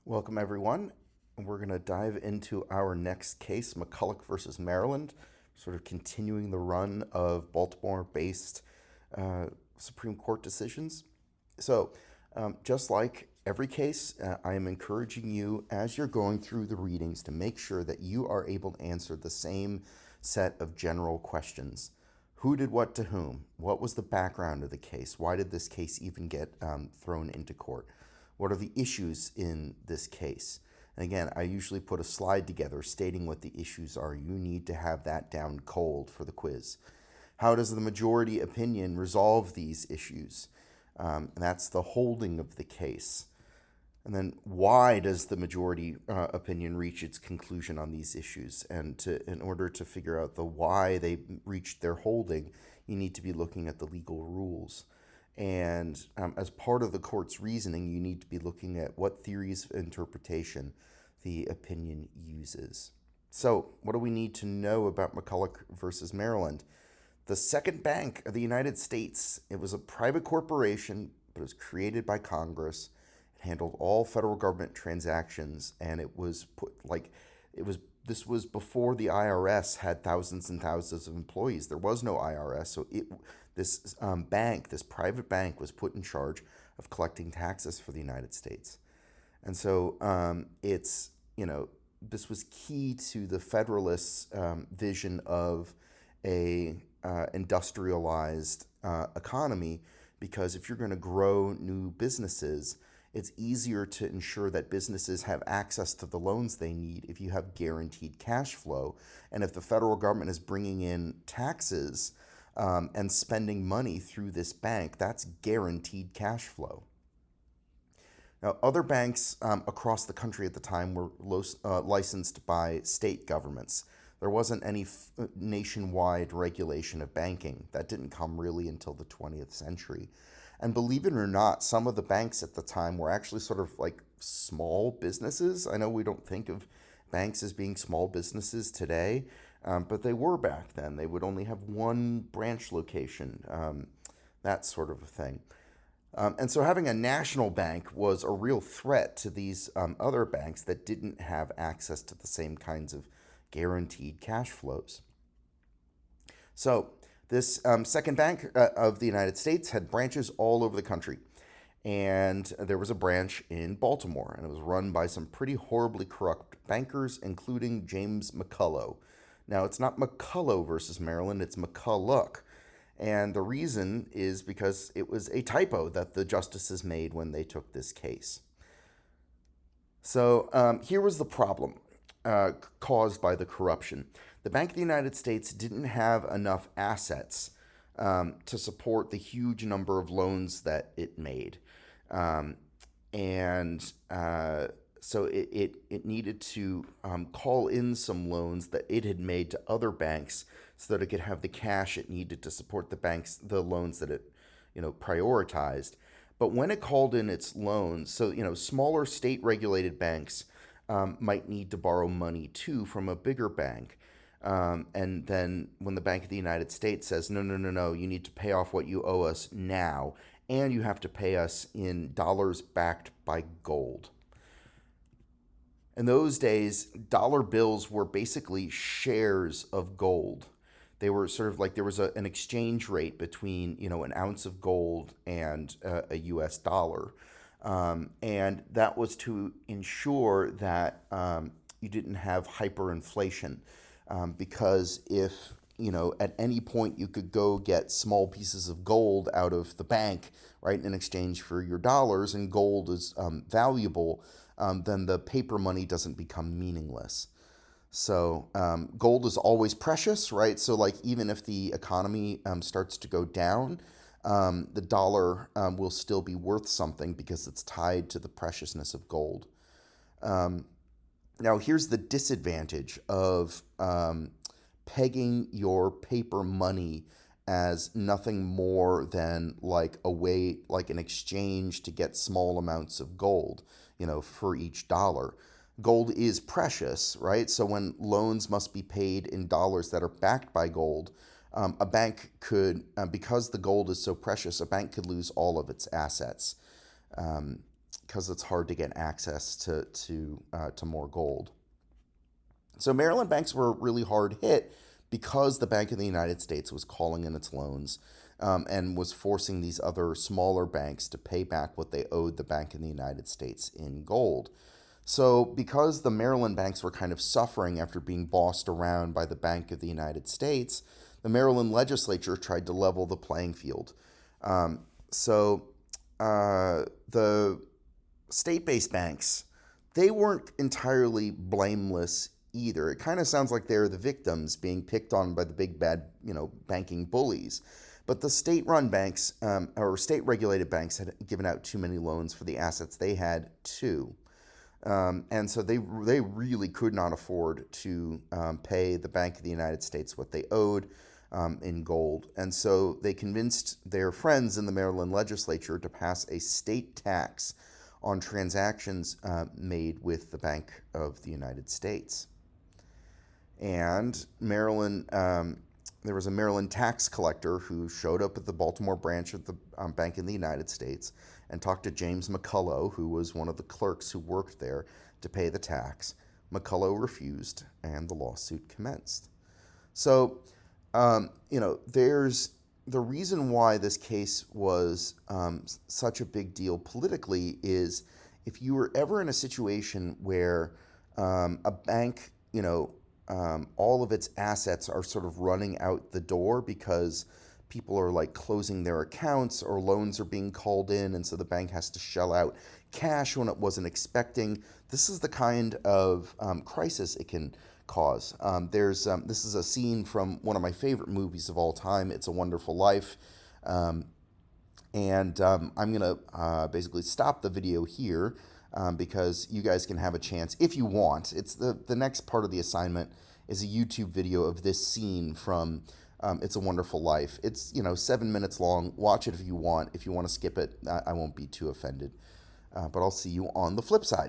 Welcome, everyone. We're going to dive into our next case, McCulloch versus Maryland, sort of continuing the run of Baltimore based Supreme Court decisions. So, just like every case, I am encouraging you as you're going through the readings to make sure that you are able to answer the same set of general questions. Who did what to whom? What was the background of the case? Why did this case even get thrown into court? What are the issues in this case? And again, I usually put a slide together stating what the issues are. You need to have that down cold for the quiz. How does the majority opinion resolve these issues? And that's the holding of the case. And then why does the majority opinion reach its conclusion on these issues? And in order to figure out the why they reached their holding, you need to be looking at the legal rules. And as part of the court's reasoning, you need to be looking at what theories of interpretation the opinion uses. So, what do we need to know about McCulloch versus Maryland? The second bank of the United States, it was a private corporation, but it was created by Congress. It handled all federal government transactions, and it was this was before the IRS had thousands and thousands of employees. There was no IRS, so this bank, this private bank, was put in charge of collecting taxes for the United States. And so this was key to the Federalists' vision of a industrialized economy, because if you're going to grow new businesses, it's easier to ensure that businesses have access to the loans they need if you have guaranteed cash flow. And if the federal government is bringing in taxes and spending money through this bank, that's guaranteed cash flow. Now, other banks across the country at the time were licensed by state governments. There wasn't any nationwide regulation of banking. That didn't come really until the 20th century. And believe it or not, some of the banks at the time were actually sort of like small businesses. I know we don't think of banks as being small businesses today, but they were back then. They would only have one branch location, that sort of a thing. And so having a national bank was a real threat to these other banks that didn't have access to the same kinds of guaranteed cash flows. So this second bank of the United States had branches all over the country. And there was a branch in Baltimore, and it was run by some pretty horribly corrupt bankers, including James McCulloch. Now, it's not McCulloch versus Maryland, it's McCulloch. And the reason is because it was a typo that the justices made when they took this case. So here was the problem caused by the corruption. The Bank of the United States didn't have enough assets to support the huge number of loans that it made. So it needed to call in some loans that it had made to other banks so that it could have the cash it needed to support the loans that it prioritized. But when it called in its loans, so smaller state-regulated banks might need to borrow money too from a bigger bank. And then when the Bank of the United States says, no, you need to pay off what you owe us now, and you have to pay us in dollars backed by gold. In those days, dollar bills were basically shares of gold. They were sort of like there was an exchange rate between, an ounce of gold and a US dollar. And that was to ensure that you didn't have hyperinflation. Because if, at any point you could go get small pieces of gold out of the bank, right, in exchange for your dollars, and gold is valuable, then the paper money doesn't become meaningless. So gold is always precious, right? So like even if the economy starts to go down, the dollar will still be worth something because it's tied to the preciousness of gold. Now, here's the disadvantage of pegging your paper money as nothing more than like a way, like an exchange to get small amounts of gold, for each dollar. Gold is precious, right? So when loans must be paid in dollars that are backed by gold, a bank could, because the gold is so precious, a bank could lose all of its assets. because it's hard to get access to more gold. So Maryland banks were really hard hit because the Bank of the United States was calling in its loans, and was forcing these other smaller banks to pay back what they owed the Bank of the United States in gold. So, because the Maryland banks were kind of suffering after being bossed around by the Bank of the United States, the Maryland legislature tried to level the playing field. The state-based banks, they weren't entirely blameless either. It kind of sounds like they're the victims being picked on by the big bad, banking bullies. But the state-run banks, or state-regulated banks, had given out too many loans for the assets they had too. And so they really could not afford to pay the Bank of the United States what they owed in gold. And so they convinced their friends in the Maryland legislature to pass a state tax on transactions made with the Bank of the United States. And there was a Maryland tax collector who showed up at the Baltimore branch of the Bank in the United States and talked to James McCulloch, who was one of the clerks who worked there, to pay the tax. McCulloch refused, and the lawsuit commenced. So, there's the reason why this case was such a big deal politically is if you were ever in a situation where a bank, all of its assets are sort of running out the door because people are like closing their accounts or loans are being called in, and so the bank has to shell out cash when it wasn't expecting. This is the kind of crisis it can cause. This is a scene from one of my favorite movies of all time, It's a Wonderful Life. I'm going to basically stop the video here because you guys can have a chance if you want. It's the next part of the assignment is a YouTube video of this scene from It's a Wonderful Life. It's 7 minutes long. Watch it if you want. If you want to skip it, I won't be too offended. But I'll see you on the flip side.